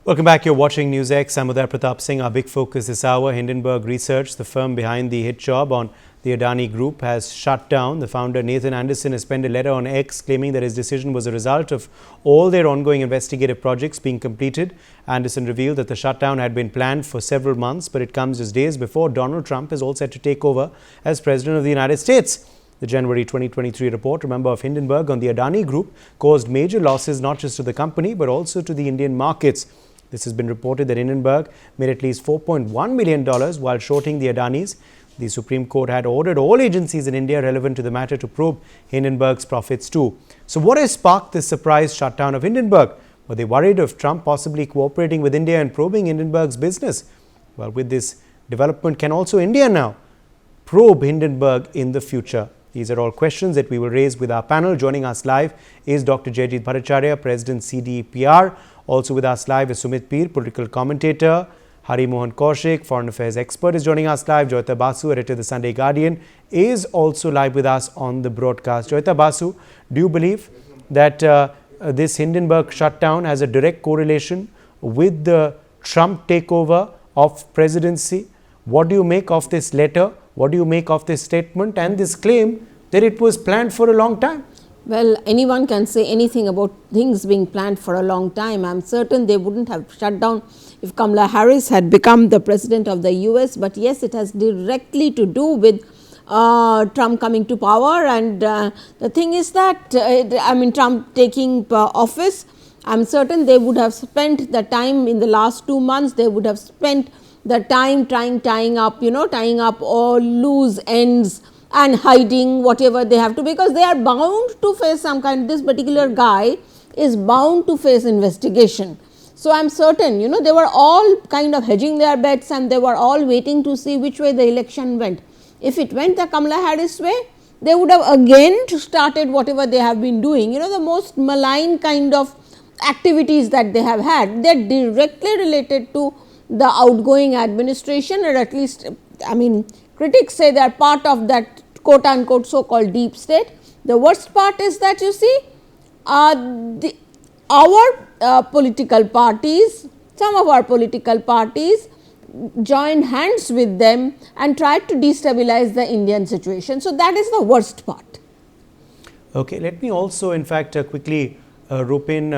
Welcome back. You're watching NewsX. I'm Uday Pratap Singh. Our big focus this hour, Hindenburg Research, the firm behind the hit job on the Adani Group, has shut down. The founder, Nathan Anderson, has penned a letter on X claiming that his decision was a result of all their ongoing investigative projects being completed. Anderson revealed that the shutdown had been planned for several months, but it comes just days before Donald Trump is all set to take over as President of the United States. The January 2023 report, remember, of Hindenburg on the Adani Group caused major losses not just to the company but also to the Indian markets. This has been reported that Hindenburg made at least $4.1 million while shorting the Adanis. The Supreme Court had ordered all agencies in India relevant to the matter to probe Hindenburg's profits too. So what has sparked this surprise shutdown of Hindenburg? Were they worried of Trump possibly cooperating with India and probing Hindenburg's business? Well, with this development, can also India now probe Hindenburg in the future? These are all questions that we will raise with our panel. Joining us live is Dr. Jayajit Bhattacharya, President, CDPR. Also with us live is Sumit Peer, political commentator. Hari Mohan Kaushik, foreign affairs expert, is joining us live. Joyita Basu, editor of the Sunday Guardian, is also live with us on the broadcast. Joyita Basu, do you believe that this Hindenburg shutdown has a direct correlation with the Trump takeover of presidency? What do you make of this letter? What do you make of this statement and this claim that it was planned for a long time? Well, anyone can say anything about things being planned for a long time. I'm certain they wouldn't have shut down if Kamala Harris had become the president of the US. But yes, it has directly to do with Trump coming to power. And the thing is that, Trump taking office, I'm certain they would have spent the time in the last 2 months, they would have spent the time tying up all loose ends and hiding whatever they have to, because they are bound to face some kind, this particular guy is bound to face investigation. So I'm certain, they were all kind of hedging their bets and they were all waiting to see which way the election went. If it went the Kamala Harris way, they would have again started whatever they have been doing, the most malign kind of activities that they have had. They're directly related to the outgoing administration, or at least, critics say they are part of that quote unquote so-called deep state. The worst part is that our political parties, some of our political parties joined hands with them and tried to destabilize the Indian situation. So that is the worst part. Okay, let me also in fact quickly rope in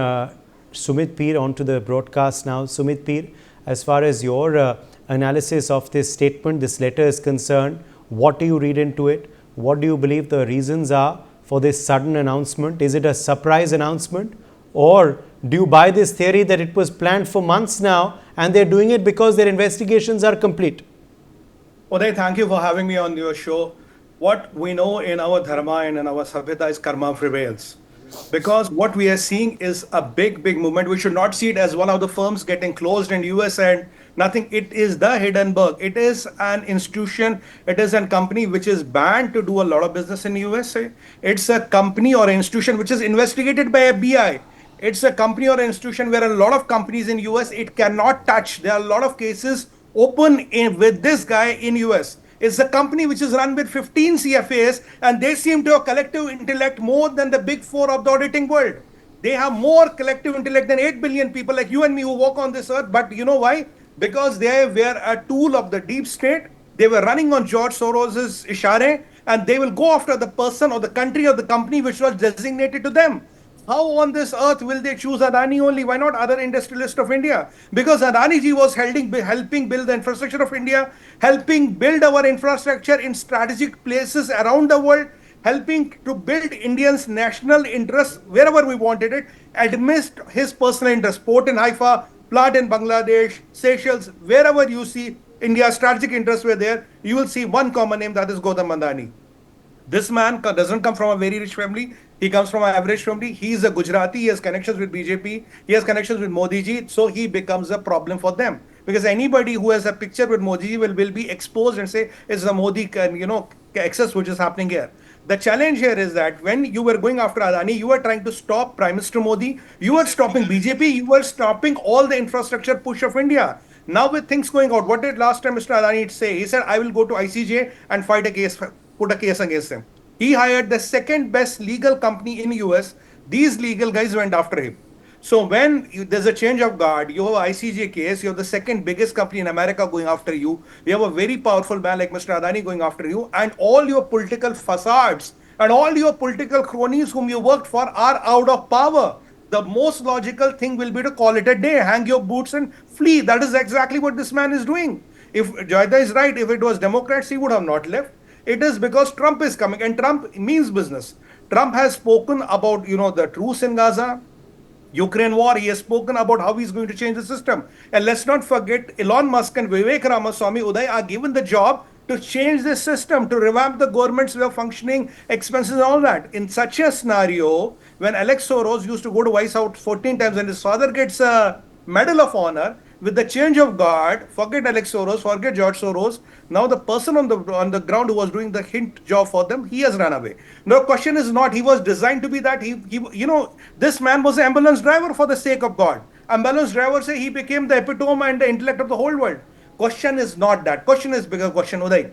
Sumit Peer onto the broadcast now. Sumit Peer, as far as your analysis of this statement, this letter is concerned, what do you read into it? What do you believe the reasons are for this sudden announcement? Is it a surprise announcement? Or do you buy this theory that it was planned for months now and they're doing it because their investigations are complete? Uday, thank you for having me on your show. What we know in our dharma and in our sabhyata is karma prevails. Because what we are seeing is a big movement. We should not see it as one of the firms getting closed in US and nothing. It is the Hindenburg. It is an institution. It is a company which is banned to do a lot of business in USA. It's a company or institution which is investigated by FBI. It's a company or institution where a lot of companies in US it cannot touch. There are a lot of cases open with this guy in US. It's a company which is run with 15 CFAs and they seem to have collective intellect more than the big four of the auditing world. They have more collective intellect than 8 billion people like you and me who walk on this earth. But you know why? Because they were a tool of the deep state. They were running on George Soros's ishare and they will go after the person or the country or the company which was designated to them. How on this earth will they choose Adani only? Why not other industrialists of India? Because Adani ji was helping build the infrastructure of India, helping build our infrastructure in strategic places around the world, helping to build Indians' national interests wherever we wanted it, amidst his personal interests. Port in Haifa, plant in Bangladesh, Seychelles, wherever you see India's strategic interests were there, you will see one common name, that is Gautam Adani. This man doesn't come from a very rich family. He comes from an average family. He is a Gujarati. He has connections with BJP. He has connections with Modi ji. So he becomes a problem for them. Because anybody who has a picture with Modi ji will be exposed and say, it's the Modi, excess which is happening here. The challenge here is that when you were going after Adani, you were trying to stop Prime Minister Modi. You were stopping BJP. You were stopping all the infrastructure push of India. Now with things going out, what did last time Mr. Adani say? He said, I will go to ICJ and fight a case, put a case against him. He hired the second best legal company in US. These legal guys went after him. So when there's a change of guard, you have ICJ case, you have the second biggest company in America going after you, you have a very powerful man like Mr. Adani going after you, and all your political facades and all your political cronies whom you worked for are out of power. The most logical thing will be to call it a day, hang your boots and flee. That is exactly what this man is doing. If Joyda is right, if it was Democrats, he would have not left. It is because Trump is coming, and Trump means business. Trump has spoken about, the truce in Gaza, Ukraine war. He has spoken about how he's going to change the system. And let's not forget, Elon Musk and Vivek Ramaswamy Uday are given the job to change the system, to revamp the government's way of functioning, expenses, and all that. In such a scenario, when Alex Soros used to go to White House 14 times and his father gets a Medal of Honor, with the change of guard, forget Alex Soros, forget George Soros. Now the person on the ground who was doing the hint job for them, he has run away. No, question is not he was designed to be that. He this man was an ambulance driver for the sake of God. Ambulance driver say he became the epitome and the intellect of the whole world. Question is not that. Question is bigger question, Uday.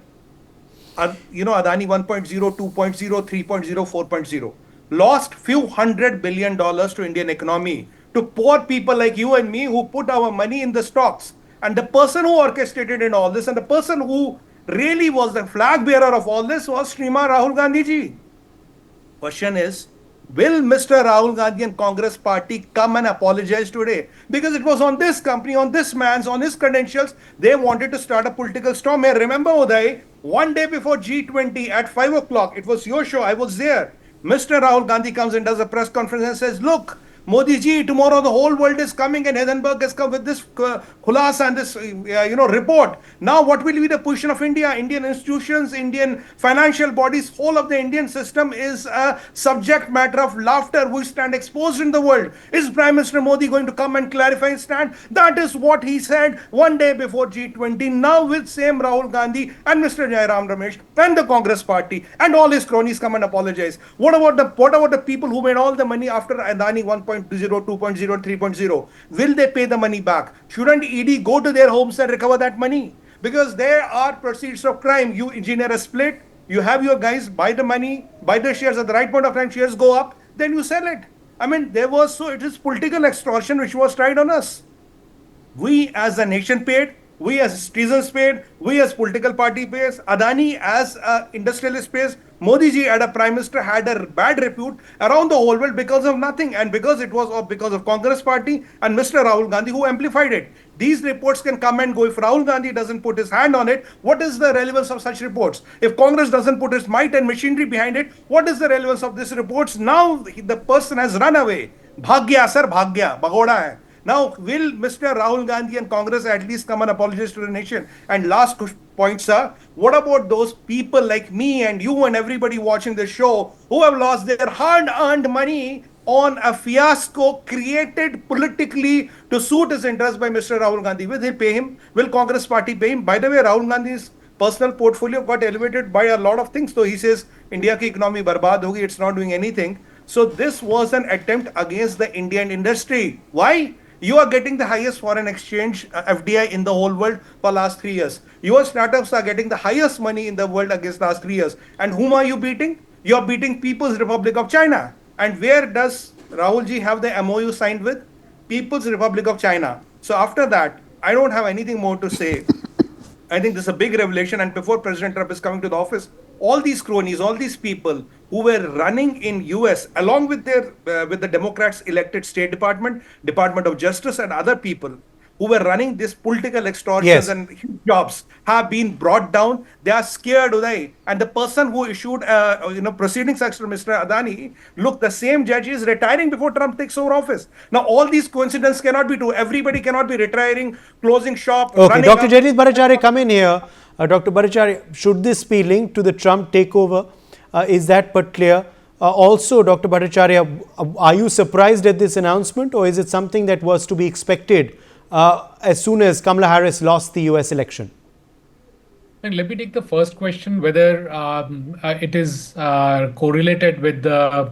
Adani 1.0, 2.0, 3.0, 4.0 lost few $100 billion to Indian economy, to poor people like you and me who put our money in the stocks. And the person who orchestrated in all this and the person who really was the flag bearer of all this was Sriman Rahul Gandhi ji. Question is, will Mr. Rahul Gandhi and Congress party come and apologize today? Because it was on this company, on this man's, on his credentials, they wanted to start a political storm. I remember, Uday, one day before G20 at 5 o'clock, it was your show, I was there. Mr. Rahul Gandhi comes and does a press conference and says, look, Modi ji, tomorrow the whole world is coming and Hindenburg has come with this khulasa and this, report. Now what will be the position of India? Indian institutions, Indian financial bodies, whole of the Indian system is a subject matter of laughter. We stand exposed in the world. Is Prime Minister Modi going to come and clarify his stand? That is what he said one day before G20. Now with same Rahul Gandhi and Mr. Jairam Ramesh and the Congress party and all his cronies come and apologize. What about the people who made all the money after Adani 1.0, 2.0, 3.0? Will they pay the money back? Shouldn't ED go to their homes and recover that money? Because there are proceeds of crime. You engineer a split, you have your guys buy the money, buy the shares at the right point of time, shares go up, then you sell it. I mean, it is political extortion which was tried on us. We as a nation paid, we as citizens paid, we as political party pays, Adani as industrialist pays, Modi ji as a prime minister had a bad repute around the whole world because of nothing, and because it was because of Congress party and Mr. Rahul Gandhi who amplified it. These reports can come and go. If Rahul Gandhi doesn't put his hand on it, what is the relevance of such reports? If Congress doesn't put its might and machinery behind it, what is the relevance of these reports? Now the person has run away. Bhagya, sir, bhagya, bagoda hai. Now, will Mr. Rahul Gandhi and Congress at least come and apologize to the nation? And last point, sir, what about those people like me and you and everybody watching the show who have lost their hard-earned money on a fiasco created politically to suit his interests by Mr. Rahul Gandhi? Will they pay him? Will Congress party pay him? By the way, Rahul Gandhi's personal portfolio got elevated by a lot of things. So he says, India ki economy barbad hogi, it's not doing anything. So this was an attempt against the Indian industry. Why? You are getting the highest foreign exchange FDI in the whole world for last 3 years. Your startups are getting the highest money in the world against last 3 years. And whom are you beating? You are beating People's Republic of China. And where does Rahul ji have the MOU signed with? People's Republic of China. So after that, I don't have anything more to say. I think this is a big revelation. And before President Trump is coming to the office, all these cronies, all these people who were running in US along with with the Democrats elected State Department, Department of Justice and other people who were running this political extortions and jobs have been brought down. They are scared, Uday. And the person who issued proceedings against Mr. Adani, look, the same judge is retiring before Trump takes over office. Now, all these coincidences cannot be true. Everybody cannot be retiring, closing shop. Okay, Dr. Jagdish Bhattacharya, come in here. Dr. Bhattacharya, should this be linked to the Trump takeover? Is that but clear? Also, Dr. Bhattacharya, are you surprised at this announcement, or is it something that was to be expected as soon as Kamala Harris lost the US election? And let me take the first question, whether it is correlated with the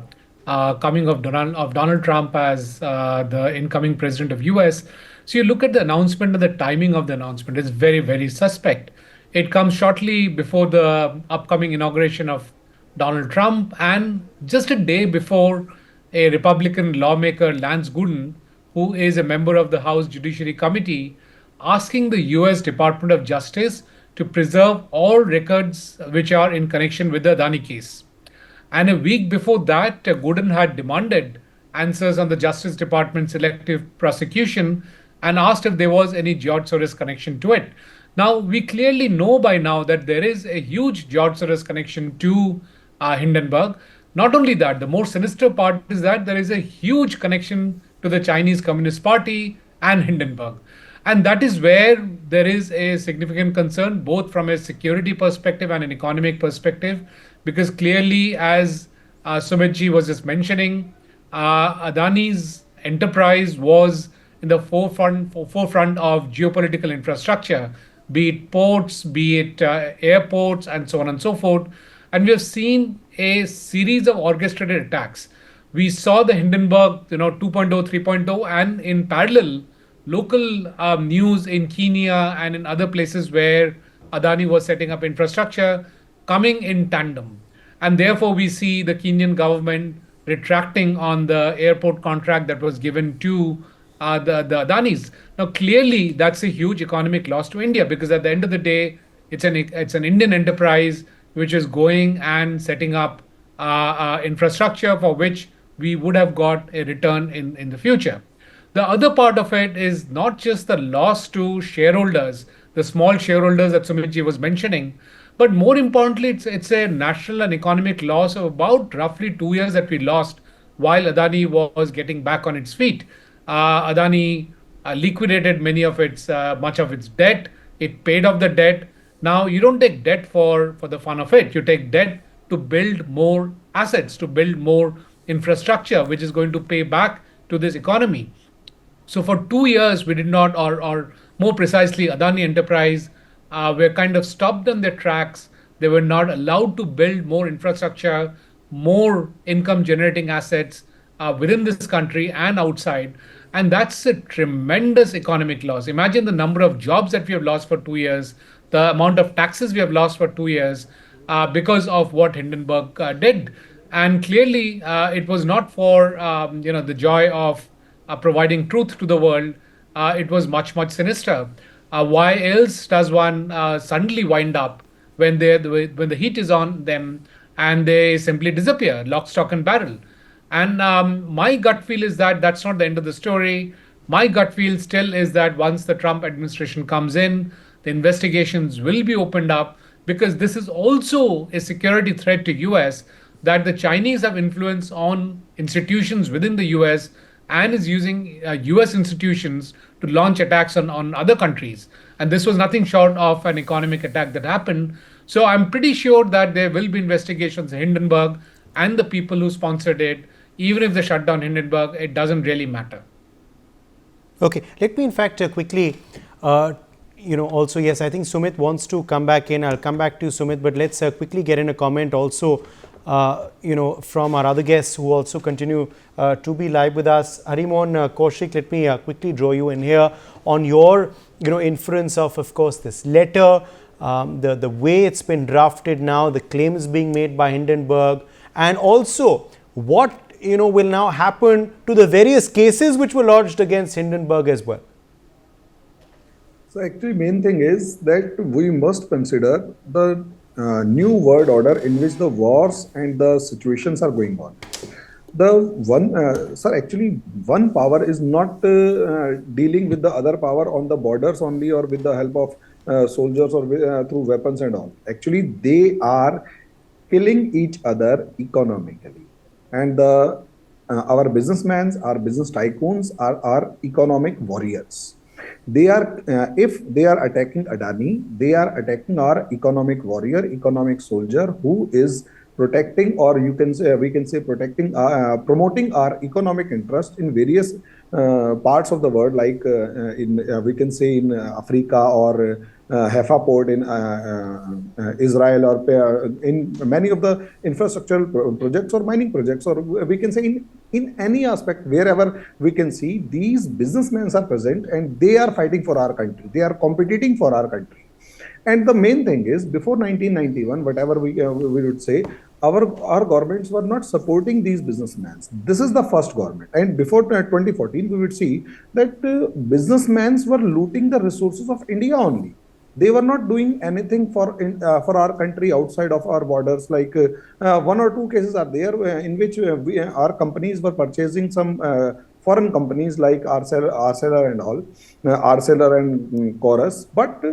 coming of Donald Trump as the incoming president of US. So you look at the announcement and the timing of the announcement, it's very, very suspect. It comes shortly before the upcoming inauguration of Donald Trump and just a day before a Republican lawmaker, Lance Gooden, who is a member of the House Judiciary Committee, asking the US Department of Justice to preserve all records which are in connection with the Adani case. And a week before that, Gooden had demanded answers on the Justice Department selective prosecution and asked if there was any George Soros connection to it. Now, we clearly know by now that there is a huge George Soros connection to Hindenburg. Not only that, the more sinister part is that there is a huge connection to the Chinese Communist Party and Hindenburg. And that is where there is a significant concern, both from a security perspective and an economic perspective, because clearly, as Sumitji was just mentioning, Adani's enterprise was in the forefront of geopolitical infrastructure, be it ports, be it airports, and so on and so forth. And we have seen a series of orchestrated attacks. We saw the Hindenburg, 2.0, 3.0, and in parallel, local news in Kenya and in other places where Adani was setting up infrastructure coming in tandem. And therefore, we see the Kenyan government retracting on the airport contract that was given to the Adanis. Now, clearly, that's a huge economic loss to India, because at the end of the day, it's an Indian enterprise which is going and setting up infrastructure for which we would have got a return in the future. The other part of it is not just the loss to shareholders, the small shareholders that Sumitji was mentioning, but more importantly, it's a national and economic loss of about roughly 2 years that we lost while Adani was getting back on its feet. Adani liquidated much of its debt. It paid off the debt. Now, you don't take debt for the fun of it. You take debt to build more assets, to build more infrastructure, which is going to pay back to this economy. So for 2 years, we did not, or more precisely, Adani Enterprise were kind of stopped on their tracks. They were not allowed to build more infrastructure, more income generating assets within this country and outside. And that's a tremendous economic loss. Imagine the number of jobs that we have lost for 2 years, the amount of taxes we have lost for 2 years because of what Hindenburg did. And clearly, it was not for the joy of providing truth to the world. It was much, much sinister. Why else does one suddenly wind up when the heat is on them and they simply disappear, lock, stock, and barrel? And my gut feel is that that's not the end of the story. My gut feel still is that once the Trump administration comes in, the investigations will be opened up, because this is also a security threat to US, that the Chinese have influence on institutions within the US and is using US institutions to launch attacks on other countries. And this was nothing short of an economic attack that happened. So I'm pretty sure that there will be investigations in Hindenburg and the people who sponsored it. Even if they shut down Hindenburg, it doesn't really matter. Okay, let me in fact quickly, also, yes, I think Sumit wants to come back in. I'll come back to you, Sumit, but let's quickly get in a comment also, from our other guests who also continue to be live with us. Harimon Kaushik, let me quickly draw you in here on your, inference of course, this letter, the way it's been drafted now, the claims being made by Hindenburg, and also what, will now happen to the various cases which were lodged against Hindenburg as well. So actually, main thing is that we must consider the new world order in which the wars and the situations are going on. One power is not dealing with the other power on the borders only, or with the help of soldiers, or through weapons and all. Actually, they are killing each other economically. And our businessmen, our business tycoons are economic warriors. They are, if they are attacking Adani, they are attacking our economic warrior, economic soldier, who is protecting, or we can say protecting, promoting our economic interest in various parts of the world, like we can say in Africa, or Haifa port in Israel, or in many of the infrastructural projects or mining projects, or we can say in any aspect, wherever we can see these businessmen are present, and they are fighting for our country. They are competing for our country. And the main thing is, before 1991, whatever we would say, our governments were not supporting these businessmen. This is the first government, and before 2014 we would see that businessmen were looting the resources of India only. They were not doing anything for our country outside of our borders. Like one or two cases are there in which our companies were purchasing some foreign companies like Arcelor and all, Arcelor and Chorus, but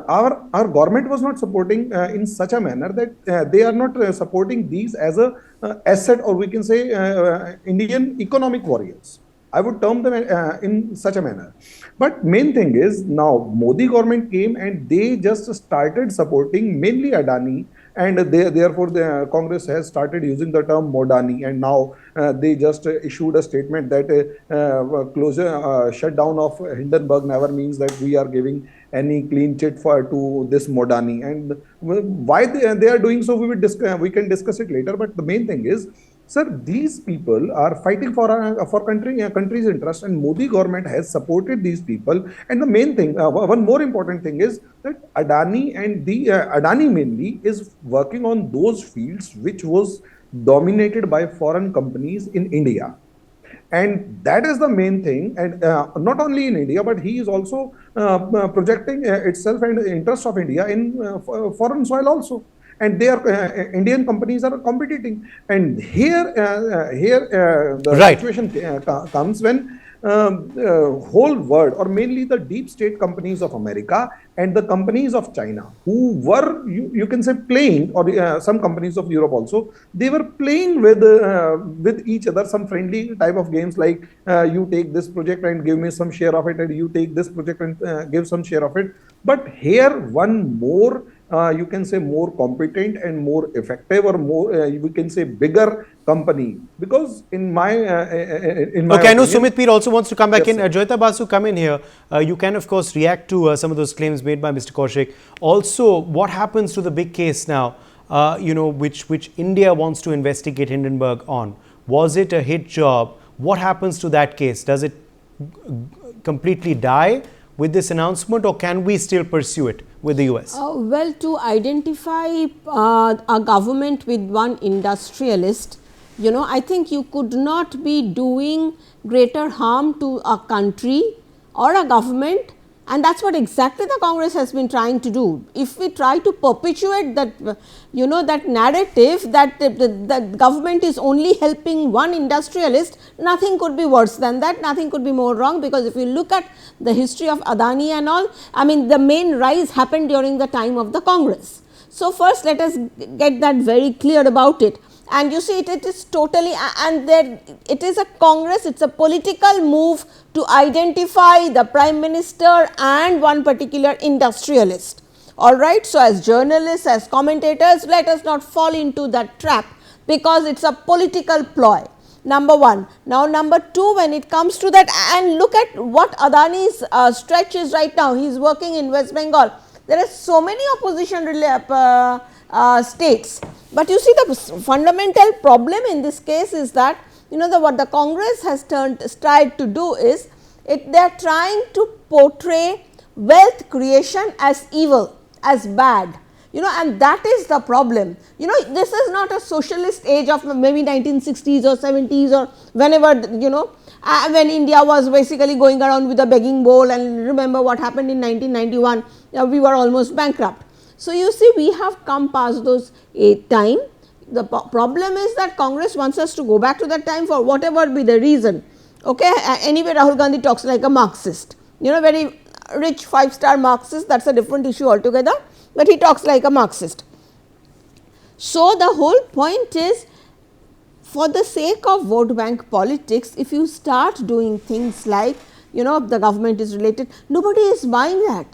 our government was not supporting in such a manner that they are not supporting these as a asset, or we can say Indian economic warriors. I would term them in such a manner. But main thing is now Modi government came and they just started supporting mainly Adani, and therefore the Congress has started using the term Modani, and now they just issued a statement that shutdown of Hindenburg never means that we are giving any clean chit to this Modani. And why they are doing so, we can discuss it later. But the main thing is, sir, these people are fighting for country's interest, and Modi government has supported these people. And the main thing, one more important thing is that Adani and the Adani mainly is working on those fields which was dominated by foreign companies in India. And that is the main thing, and not only in India, but he is also projecting itself and the interest of India in foreign soil also. And they are Indian companies are competing, and here the Right. situation comes when whole world, or mainly the deep state companies of America and the companies of China, who were you can say playing, or some companies of Europe also, they were playing with each other some friendly type of games, like you take this project and give me some share of it, and you take this project and give some share of it. But here one more you can say more competent and more effective, or more we can say bigger company, because in my Okay, I know opinion, Sumit Peer also wants to come back Yes, in. sir. Joyita Basu, come in here. You can, of course, react to some of those claims made by Mr. Kaushik. Also, what happens to the big case now, which India wants to investigate Hindenburg on? Was it a hit job? What happens to that case? Does it completely die with this announcement, or can we still pursue it with the US? Well, to identify a government with one industrialist, I think you could not be doing greater harm to a country or a government, and that is what exactly the Congress has been trying to do. If we try to perpetuate that, that narrative that the government is only helping one industrialist, nothing could be worse than that, nothing could be more wrong, because if you look at the history of Adani and all, I mean, the main rise happened during the time of the Congress. So, first let us get that very clear about it. And you see, it is totally, and there it is a Congress, it is a political move to identify the Prime Minister and one particular industrialist. Alright, so as journalists, as commentators, let us not fall into that trap, because it is a political ploy. Number one. Now, number two, when it comes to that, and look at what Adani's stretch is right now, he is working in West Bengal. There are so many opposition states. But you see, the fundamental problem in this case is that, what the Congress has tried to do is, they are trying to portray wealth creation as evil, as bad, and that is the problem. This is not a socialist age of maybe 1960s or 70s, or whenever, when India was basically going around with a begging bowl, and remember what happened in 1991, we were almost bankrupt. So, you see, we have come past those time. The problem is that Congress wants us to go back to that time for whatever be the reason. Okay? Anyway, Rahul Gandhi talks like a Marxist, very rich 5-star Marxist, that is a different issue altogether, but he talks like a Marxist. So, the whole point is, for the sake of vote bank politics, if you start doing things like, the government is related, nobody is buying that.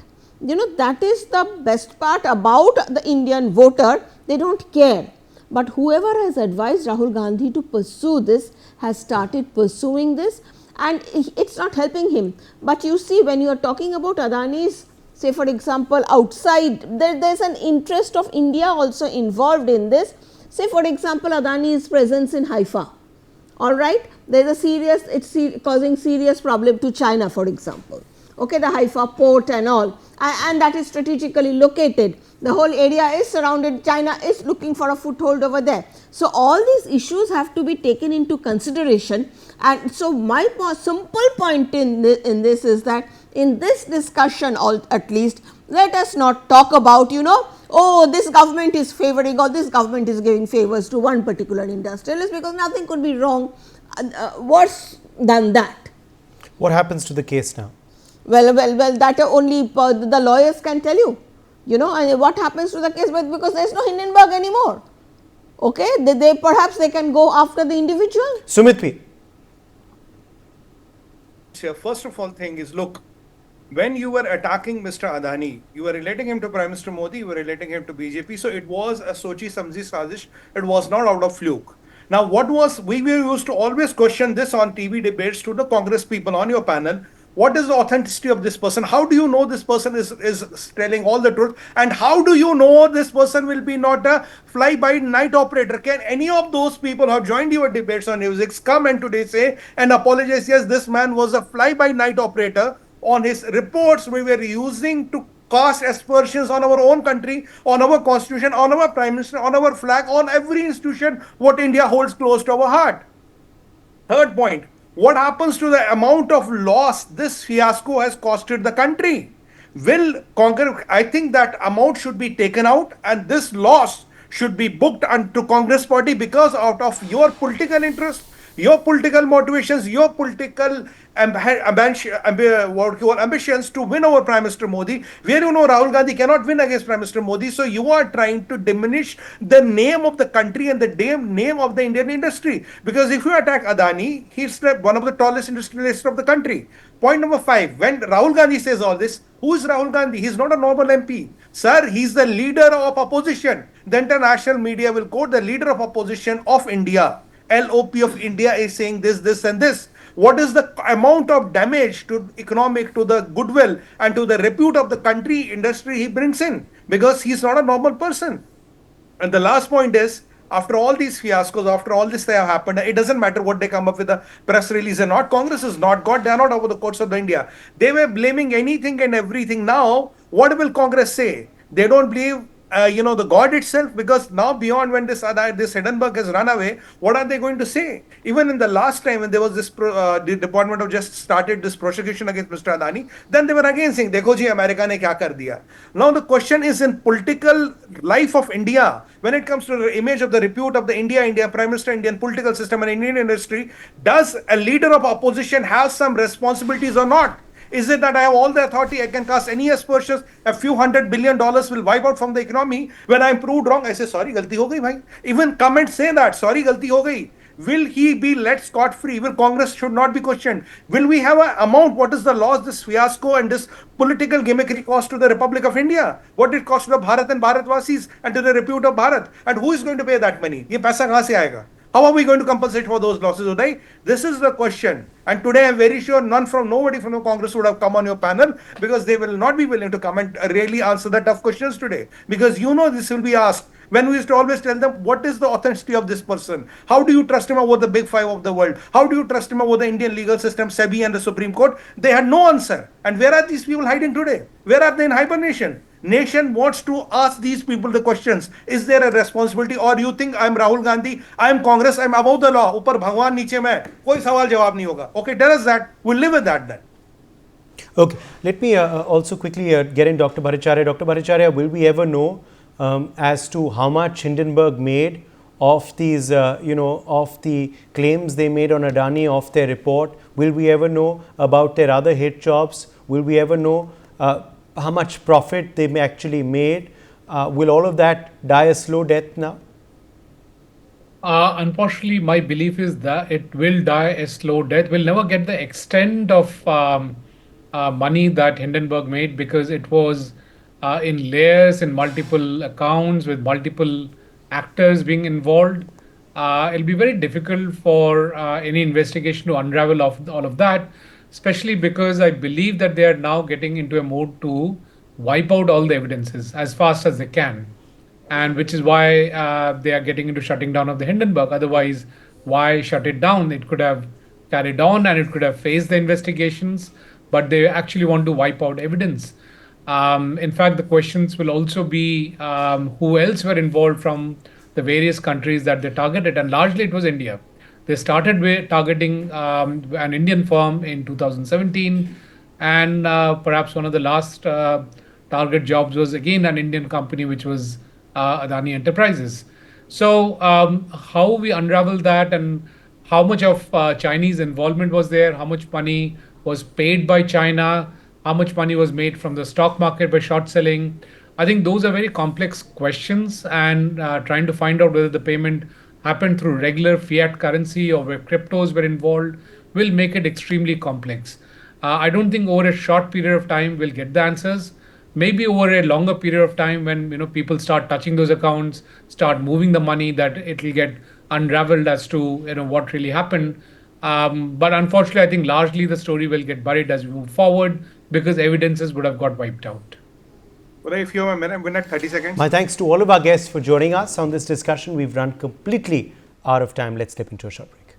That is the best part about the Indian voter, they do not care. But whoever has advised Rahul Gandhi to pursue this has started pursuing this, and it is not helping him. But you see, when you are talking about Adani's, say for example, outside, there is an interest of India also involved in this. Say for example, Adani's presence in Haifa, alright, there is a serious, it is causing serious problem to China, for example. Okay, the Haifa port and all, and that is strategically located. The whole area is surrounded, China is looking for a foothold over there. So, all these issues have to be taken into consideration, and so my simple point in this is that in this discussion, at least, let us not talk about, oh, this government is favoring or this government is giving favors to one particular industrialist, because nothing could be wrong worse than that. What happens to the case now? Well, that only the lawyers can tell you, and what happens to the case, but because there is no Hindenburg anymore. Okay, they perhaps they can go after the individual. Sumit P. First of all thing is, look, when you were attacking Mr. Adani, you were relating him to Prime Minister Modi, you were relating him to BJP. So it was a Sochi Samji Sazish. It was not out of fluke. Now, we used to always question this on TV debates to the Congress people on your panel. What is the authenticity of this person? How do you know this person is telling all the truth? And how do you know this person will be not a fly-by-night operator? Can any of those people who have joined your debates on NewsX come and today say and apologize, yes, this man was a fly-by-night operator? On his reports, we were using to cast aspersions on our own country, on our constitution, on our prime minister, on our flag, on every institution what India holds close to our heart. Third point, what happens to the amount of loss this fiasco has costed the country? Will Congress, I think that amount should be taken out and this loss should be booked to Congress party, because out of your political interest, your political motivations, your political ambitions to win over Prime Minister Modi, where Rahul Gandhi cannot win against Prime Minister Modi. So you are trying to diminish the name of the country and the name of the Indian industry. Because if you attack Adani, he's one of the tallest industrialists of the country. Point number 5, when Rahul Gandhi says all this, who is Rahul Gandhi? He's not a normal MP. Sir, he's the leader of opposition. The international media will quote the leader of opposition of India. LOP of India is saying this and this. What is the amount of damage to economic, to the goodwill and to the repute of the country industry he brings in? Because he's not a normal person. And the last point is, after all these fiascos, after all this they have happened, it doesn't matter what they come up with a press release or not. Congress is not God. They are not over the courts of India. They were blaming anything and everything. Now, what will Congress say? They don't believe the God itself, because now beyond when this Hindenburg has run away, what are they going to say? Even in the last time when there was this, the Department of Justice started this prosecution against Mr. Adani, then they were again saying, Dekho ji, America ne kya kar diya. Now the question is, in political life of India, when it comes to the image of the repute of the India Prime Minister, Indian political system and Indian industry, does a leader of opposition have some responsibilities or not? Is it that I have all the authority, I can cast any aspersions, a few $100 billion will wipe out from the economy? When I am proved wrong, I say, sorry, galti ho gayi bhai. Even comments say that, sorry, galti ho gayi. Will he be let scot-free? Will Congress should not be questioned? Will we have an amount? What is the loss, this fiasco and this political gimmickry cost to the Republic of India? What did it cost to the Bharat and Bharatvasis and to the repute of Bharat? And who is going to pay that money? Ye paisa kahan se aayega? How are we going to compensate for those losses, Uday? This is the question. And today I am very sure nobody from the Congress would have come on your panel, because they will not be willing to come and really answer the tough questions today. Because this will be asked. When we used to always tell them, what is the authenticity of this person? How do you trust him over the big five of the world? How do you trust him over the Indian legal system, SEBI and the Supreme Court? They had no answer. And where are these people hiding today? Where are they in hibernation? Nation wants to ask these people the questions. Is there a responsibility, or you think I am Rahul Gandhi, I am Congress, I am above the law, upar Bhagwan niche mein, koi sawal jawab nahi hoga. Okay, tell us that. We'll live with that then. Okay, let me also quickly get in Dr. Bhattacharya. Dr. Bhattacharya, will we ever know as to how much Hindenburg made of these, of the claims they made on Adani, of their report? Will we ever know about their other hit jobs? Will we ever know how much profit they actually made? Will all of that die a slow death now? Unfortunately, my belief is that it will die a slow death. We'll never get the extent of money that Hindenburg made, because it was in layers, in multiple accounts, with multiple actors being involved. It'll be very difficult for any investigation to unravel all of that, especially because I believe that they are now getting into a mode to wipe out all the evidences as fast as they can. And which is why they are getting into shutting down of the Hindenburg. Otherwise, why shut it down? It could have carried on and it could have faced the investigations, but they actually want to wipe out evidence. In fact, the questions will also be who else were involved from the various countries that they targeted, and largely it was India. They started with targeting an Indian firm in 2017, and perhaps one of the last target jobs was again an Indian company, which was Adani Enterprises. So how we unravel that and how much of Chinese involvement was there, how much money was paid by China, how much money was made from the stock market by short selling. I think those are very complex questions, and trying to find out whether the payment happened through regular fiat currency or where cryptos were involved will make it extremely complex. I don't think over a short period of time we'll get the answers. Maybe over a longer period of time, when people start touching those accounts, start moving the money, that it will get unraveled as to what really happened. But unfortunately, I think largely the story will get buried as we move forward because evidences would have got wiped out. Uday, if you have a minute, 30 seconds. My thanks to all of our guests for joining us on this discussion. We've run completely out of time. Let's step into a short break.